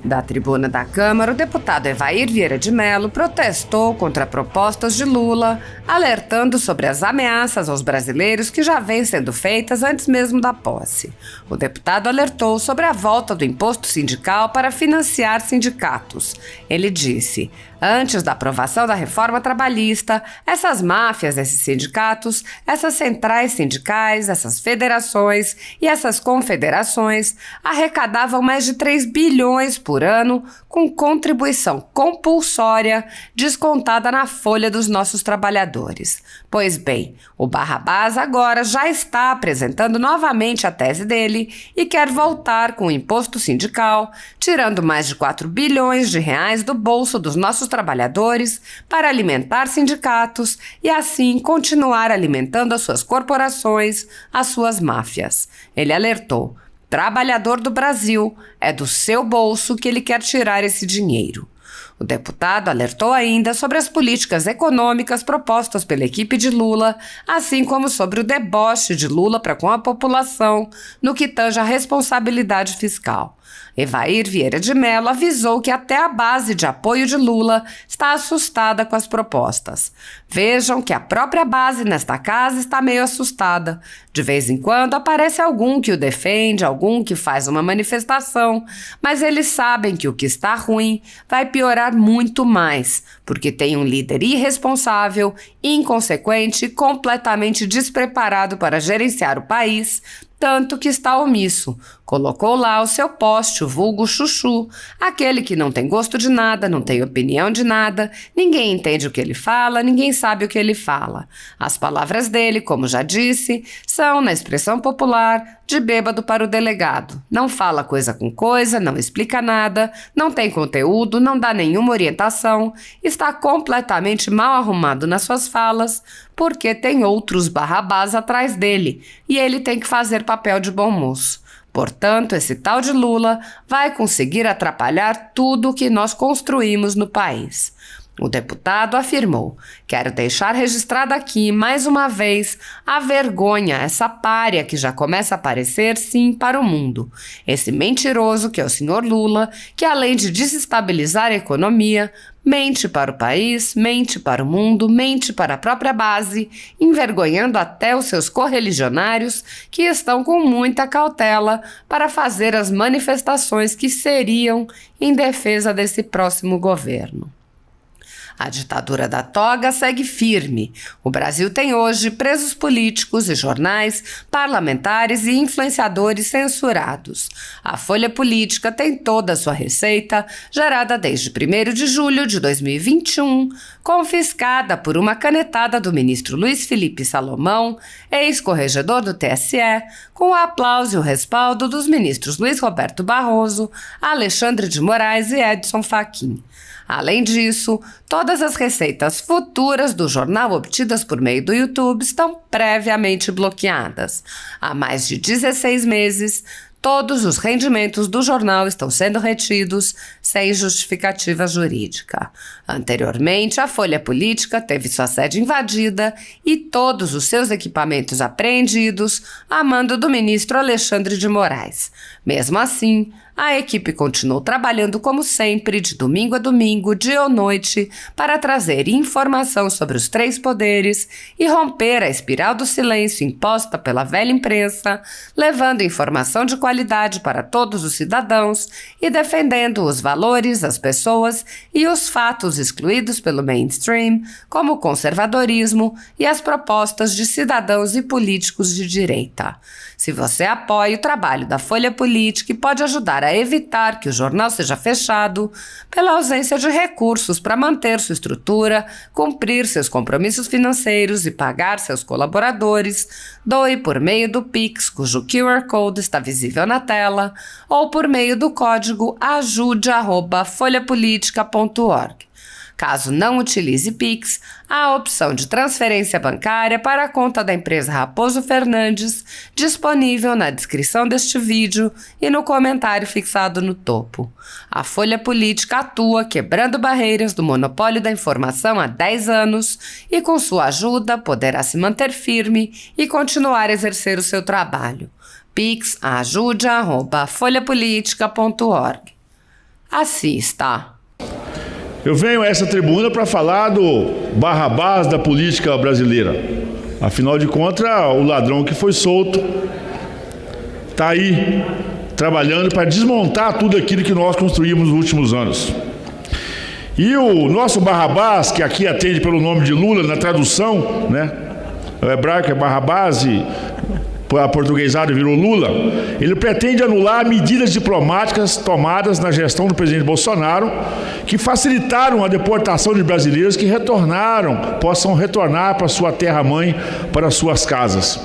Da tribuna da Câmara, o deputado Evair Vieira de Mello protestou contra propostas de Lula, alertando sobre as ameaças aos brasileiros que já vêm sendo feitas antes mesmo da posse. O deputado alertou sobre a volta do imposto sindical para financiar sindicatos. Ele disse: antes da aprovação da reforma trabalhista, essas máfias desses sindicatos, essas centrais sindicais, essas federações e essas confederações arrecadavam mais de 3 bilhões por ano com contribuição compulsória descontada na folha dos nossos trabalhadores. Pois bem, o Barrabás agora já está apresentando novamente a tese dele e quer voltar com o imposto sindical, tirando mais de 4 bilhões de reais do bolso dos nossos trabalhadores para alimentar sindicatos e assim continuar alimentando as suas corporações, as suas máfias. Ele alertou: trabalhador do Brasil, é do seu bolso que ele quer tirar esse dinheiro. O deputado alertou ainda sobre as políticas econômicas propostas pela equipe de Lula, assim como sobre o deboche de Lula para com a população no que tange à responsabilidade fiscal. Evair Vieira de Mello avisou que até a base de apoio de Lula está assustada com as propostas. Vejam que a própria base nesta casa está meio assustada. De vez em quando aparece algum que o defende, algum que faz uma manifestação, mas eles sabem que o que está ruim vai piorar muito mais, porque tem um líder irresponsável, inconsequente e completamente despreparado para gerenciar o país, tanto que está omisso. Colocou lá o seu poste, o vulgo chuchu, aquele que não tem gosto de nada, não tem opinião de nada, ninguém entende o que ele fala, ninguém sabe o que ele fala. As palavras dele, como já disse, são, na expressão popular, de bêbado para o delegado. Não fala coisa com coisa, não explica nada, não tem conteúdo, não dá nenhuma orientação, está completamente mal arrumado nas suas falas, porque tem outros Barrabás atrás dele, e ele tem que fazer papel de bom moço. Portanto, esse tal de Lula vai conseguir atrapalhar tudo o que nós construímos no país. O deputado afirmou: quero deixar registrado aqui, mais uma vez, a vergonha, essa pária que já começa a aparecer, sim, para o mundo. Esse mentiroso que é o senhor Lula, que além de desestabilizar a economia, mente para o país, mente para o mundo, mente para a própria base, envergonhando até os seus correligionários que estão com muita cautela para fazer as manifestações que seriam em defesa desse próximo governo. A ditadura da toga segue firme. O Brasil tem hoje presos políticos e jornais, parlamentares e influenciadores censurados. A Folha Política tem toda a sua receita, gerada desde 1º de julho de 2021, confiscada por uma canetada do ministro Luiz Felipe Salomão, ex-corregedor do TSE, com o aplauso e o respaldo dos ministros Luiz Roberto Barroso, Alexandre de Moraes e Edson Fachin. Além disso, todas as receitas futuras do jornal obtidas por meio do YouTube estão previamente bloqueadas. Há mais de 16 meses, todos os rendimentos do jornal estão sendo retidos sem justificativa jurídica. Anteriormente, a Folha Política teve sua sede invadida e todos os seus equipamentos apreendidos a mando do ministro Alexandre de Moraes. Mesmo assim, a equipe continuou trabalhando como sempre, de domingo a domingo, dia ou noite, para trazer informação sobre os 3 poderes e romper a espiral do silêncio imposta pela velha imprensa, levando informação de qualidade para todos os cidadãos e defendendo os valores, as pessoas e os fatos excluídos pelo mainstream, como o conservadorismo e as propostas de cidadãos e políticos de direita. Se você apoia o trabalho da Folha Política e pode ajudar a evitar que o jornal seja fechado pela ausência de recursos para manter sua estrutura, cumprir seus compromissos financeiros e pagar seus colaboradores, doe por meio do Pix, cujo QR Code está visível na tela, ou por meio do código ajude@folhapolitica.org. Caso não utilize Pix, há a opção de transferência bancária para a conta da empresa Raposo Fernandes, disponível na descrição deste vídeo e no comentário fixado no topo. A Folha Política atua quebrando barreiras do monopólio da informação há 10 anos e, com sua ajuda, poderá se manter firme e continuar a exercer o seu trabalho. Pix ajude@folhapolitica.org. Assista. Eu venho a essa tribuna para falar do Barrabás da política brasileira. Afinal de contas, o ladrão que foi solto está aí trabalhando para desmontar tudo aquilo que nós construímos nos últimos anos. E o nosso Barrabás, que aqui atende pelo nome de Lula na tradução, né? O hebraico é Barrabás e a portuguesada virou Lula. Ele pretende anular medidas diplomáticas tomadas na gestão do presidente Bolsonaro que facilitaram a deportação de brasileiros que possam retornar para sua terra-mãe, para suas casas.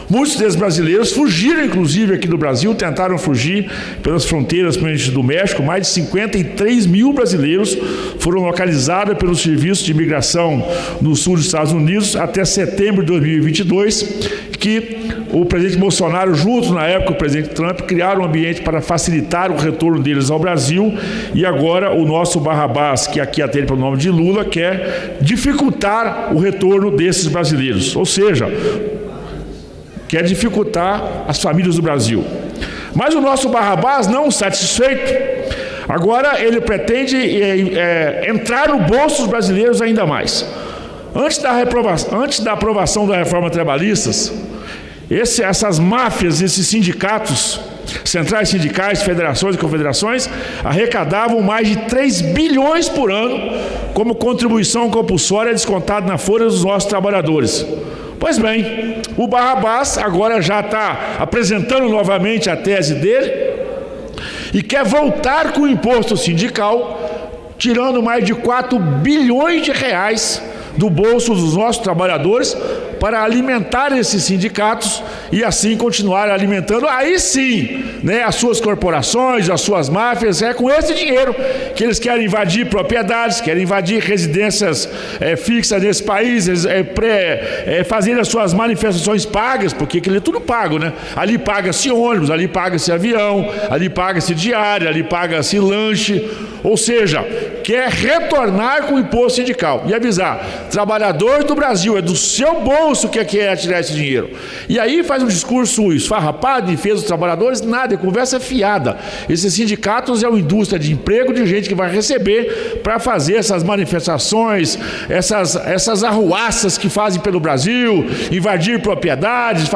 Muitos desses brasileiros fugiram, inclusive, aqui do Brasil, tentaram fugir pelas fronteiras do México. Mais de 53 mil brasileiros foram localizados pelo Serviço de Imigração no sul dos Estados Unidos até setembro de 2022, que o presidente Bolsonaro, junto na época o presidente Trump, criaram um ambiente para facilitar o retorno deles ao Brasil, e agora o nosso Barrabás, que aqui atende pelo nome de Lula, quer dificultar o retorno desses brasileiros, ou seja, quer dificultar as famílias do Brasil. Mas o nosso Barrabás, não satisfeito, agora ele pretende entrar no bolso dos brasileiros ainda mais. Antes da aprovação da reforma trabalhista, essas máfias, esses sindicatos, centrais sindicais, federações e confederações, arrecadavam mais de 3 bilhões por ano como contribuição compulsória descontada na folha dos nossos trabalhadores. Pois bem, o Barrabás agora já está apresentando novamente a tese dele e quer voltar com o imposto sindical, tirando mais de 4 bilhões de reais do bolso dos nossos trabalhadores para alimentar esses sindicatos e assim continuar alimentando, aí sim, né, as suas corporações, as suas máfias. É com esse dinheiro que eles querem invadir propriedades, querem invadir residências fixas nesse país, fazendo as suas manifestações pagas, porque aquilo é tudo pago, né? Ali paga-se ônibus, ali paga-se avião, ali paga-se diária, ali paga-se lanche, ou seja, quer retornar com o imposto sindical e avisar, trabalhador do Brasil, é do seu bolso que quer tirar esse dinheiro. E aí faz um discurso esfarrapado, defesa dos trabalhadores, nada, é conversa fiada. Esses sindicatos é uma indústria de emprego de gente que vai receber para fazer essas manifestações, essas arruaças que fazem pelo Brasil, invadir propriedades,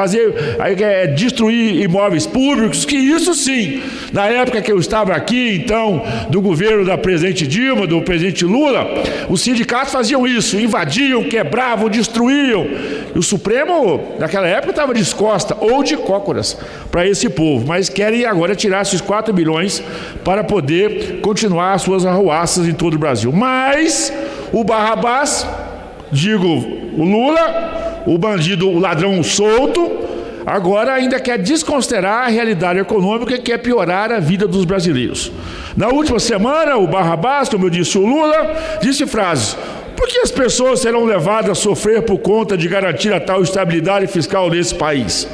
destruir imóveis públicos, que isso sim, na época que eu estava aqui, então, do governo da presidente Dilma, do presidente Lula, os sindicatos faziam isso, invadiam, quebravam, destruíam. E o Supremo, naquela época, estava de costa ou de cócoras para esse povo, mas querem agora tirar esses 4 bilhões para poder continuar as suas arruaças em todo o Brasil. Mas o Barrabás, o Lula, o bandido, o ladrão solto, agora ainda quer desconsiderar a realidade econômica e quer piorar a vida dos brasileiros. Na última semana, o Barrabás, como eu disse, o Lula, disse frases: por que as pessoas serão levadas a sofrer por conta de garantir a tal estabilidade fiscal nesse país?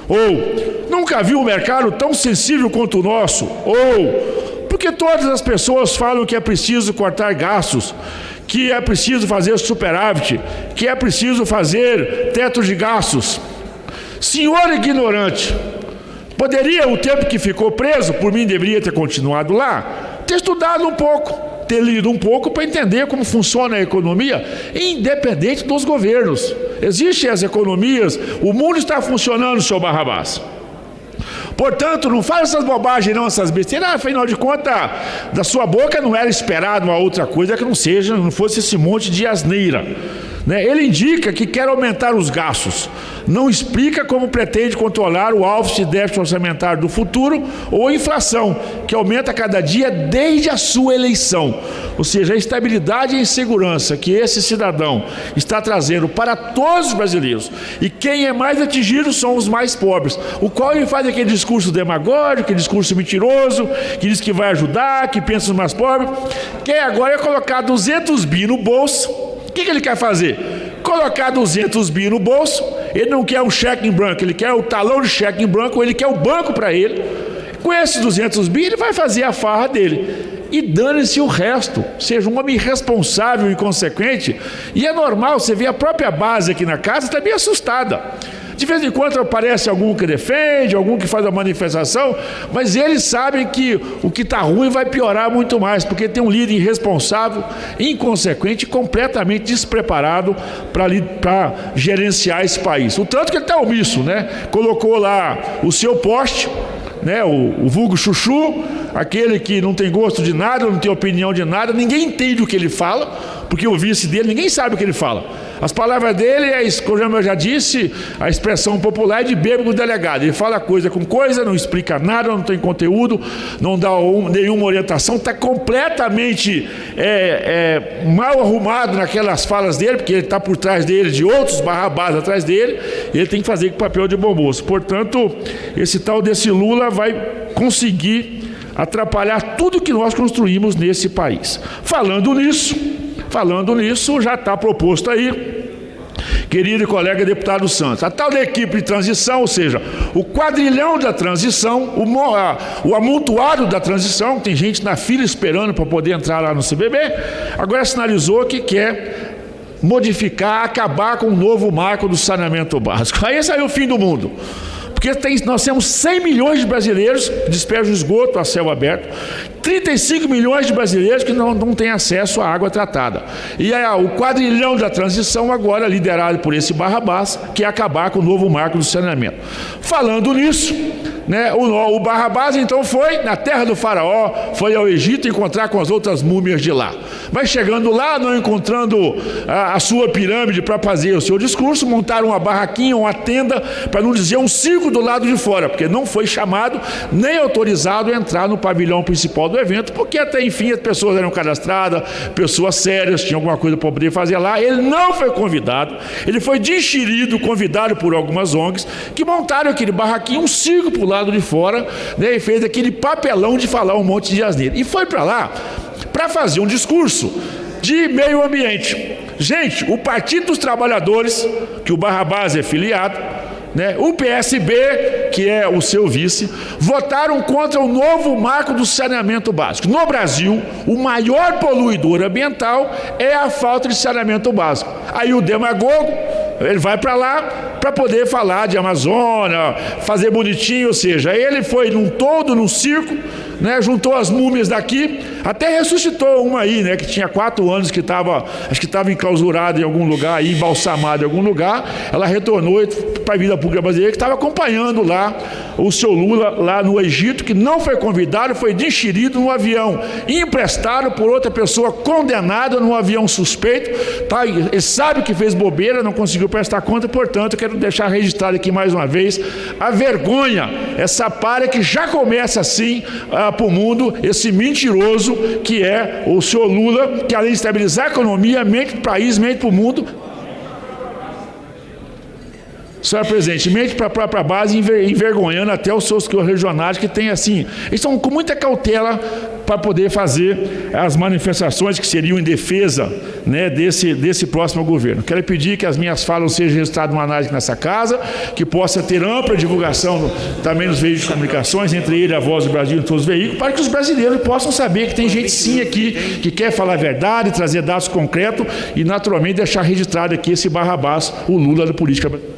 Ou, nunca vi um mercado tão sensível quanto o nosso? Ou, porque todas as pessoas falam que é preciso cortar gastos, que é preciso fazer superávit, que é preciso fazer teto de gastos. Senhor ignorante, poderia, o tempo que ficou preso, por mim deveria ter continuado lá, ter estudado um pouco, ter lido um pouco para entender como funciona a economia, independente dos governos. Existem as economias, o mundo está funcionando, seu Barrabás. Portanto, não fale essas bobagens não, essas besteiras. Afinal de contas, da sua boca não era esperado uma outra coisa que não fosse esse monte de asneira. Ele indica que quer aumentar os gastos, não explica como pretende controlar o alvo de déficit orçamentário do futuro ou a inflação, que aumenta a cada dia desde a sua eleição. Ou seja, a estabilidade e a insegurança que esse cidadão está trazendo para todos os brasileiros, e quem é mais atingido são os mais pobres, o qual ele faz aquele discurso demagógico, aquele discurso mentiroso, que diz que vai ajudar, que pensa nos mais pobres, quer agora colocar 200 bi no bolso. O que ele quer fazer? Colocar 200 bi no bolso. Ele não quer um cheque em branco, ele quer o talão de cheque em branco, ele quer o banco para ele. Com esses 200 bi, ele vai fazer a farra dele. E dane-se o resto. Seja um homem irresponsável e inconsequente. E é normal, você vê a própria base aqui na casa, está bem assustada. De vez em quando aparece algum que defende, algum que faz a manifestação, mas eles sabem que o que está ruim vai piorar muito mais, porque tem um líder irresponsável, inconsequente, completamente despreparado para gerenciar esse país. O tanto que ele está omisso, né? Colocou lá o seu poste, né, o vulgo chuchu, aquele que não tem gosto de nada, não tem opinião de nada, ninguém entende o que ele fala, porque o vice dele, ninguém sabe o que ele fala. As palavras dele, como eu já disse, a expressão popular é de bêbado delegado. Ele fala coisa com coisa, não explica nada, não tem conteúdo, não dá nenhuma orientação, está completamente mal arrumado naquelas falas dele, porque ele está por trás dele, de outros barrabás atrás dele, ele tem que fazer com papel de bom moço. Portanto, esse tal desse Lula vai conseguir atrapalhar tudo que nós construímos nesse país. Falando nisso, já está proposto aí, querido colega deputado Santos, a tal da equipe de transição, ou seja, o quadrilhão da transição, o amontoado da transição, tem gente na fila esperando para poder entrar lá no CBB, agora sinalizou que quer modificar, acabar com o novo marco do saneamento básico. Aí saiu o fim do mundo. Porque nós temos 100 milhões de brasileiros que despejam esgoto a céu aberto, 35 milhões de brasileiros que não têm acesso à água tratada. E o quadrilhão da transição agora liderado por esse Barrabás, que é acabar com o novo marco do saneamento. Falando nisso, né, o Barrabás então foi na terra do faraó, foi ao Egito encontrar com as outras múmias de lá. Mas chegando lá, não encontrando a sua pirâmide para fazer o seu discurso, montaram uma barraquinha, uma tenda, para não dizer um circo do lado de fora, porque não foi chamado nem autorizado a entrar no pavilhão principal do evento, porque até enfim as pessoas eram cadastradas, pessoas sérias, tinham alguma coisa para poder fazer lá. Ele não foi convidado, ele foi enxerido, convidado por algumas ONGs que montaram aquele barraquinho, um circo para o lado de fora, né, e fez aquele papelão de falar um monte de asneira. E foi para lá para fazer um discurso de meio ambiente. Gente, o Partido dos Trabalhadores, que o Barrabás é filiado, né, o PSB, que é o seu vice, votaram contra o novo marco do saneamento básico. No Brasil, o maior poluidor ambiental é a falta de saneamento básico. Aí o demagogo, ele vai para lá para poder falar de Amazônia, fazer bonitinho, ou seja, ele foi num circo, né, juntou as múmias daqui, até ressuscitou uma aí, né, que tinha 4 anos, que acho que estava enclausurada em algum lugar, aí, embalsamada em algum lugar. Ela retornou para a vida pública brasileira, que estava acompanhando lá o seu Lula lá no Egito, que não foi convidado, foi enxerido num avião emprestado por outra pessoa condenada num avião suspeito, tá? Ele sabe que fez bobeira, não conseguiu prestar conta, portanto, eu quero deixar registrado aqui mais uma vez a vergonha, essa palha que já começa assim para o mundo, esse mentiroso que é o senhor Lula, que além de estabilizar a economia, mente para o país, mente para o mundo. Senhor presidente, mente para a própria base, envergonhando até os seus regionais que tem assim, eles estão com muita cautela para poder fazer as manifestações que seriam em defesa, né, desse próximo governo. Quero pedir que as minhas falas sejam resultado de uma análise nessa casa, que possa ter ampla divulgação também nos veículos de comunicações, entre ele, a Voz do Brasil e todos os veículos, para que os brasileiros possam saber que tem gente sim aqui que quer falar a verdade, trazer dados concretos e naturalmente deixar registrado aqui esse Barrabás, o Lula da política brasileira.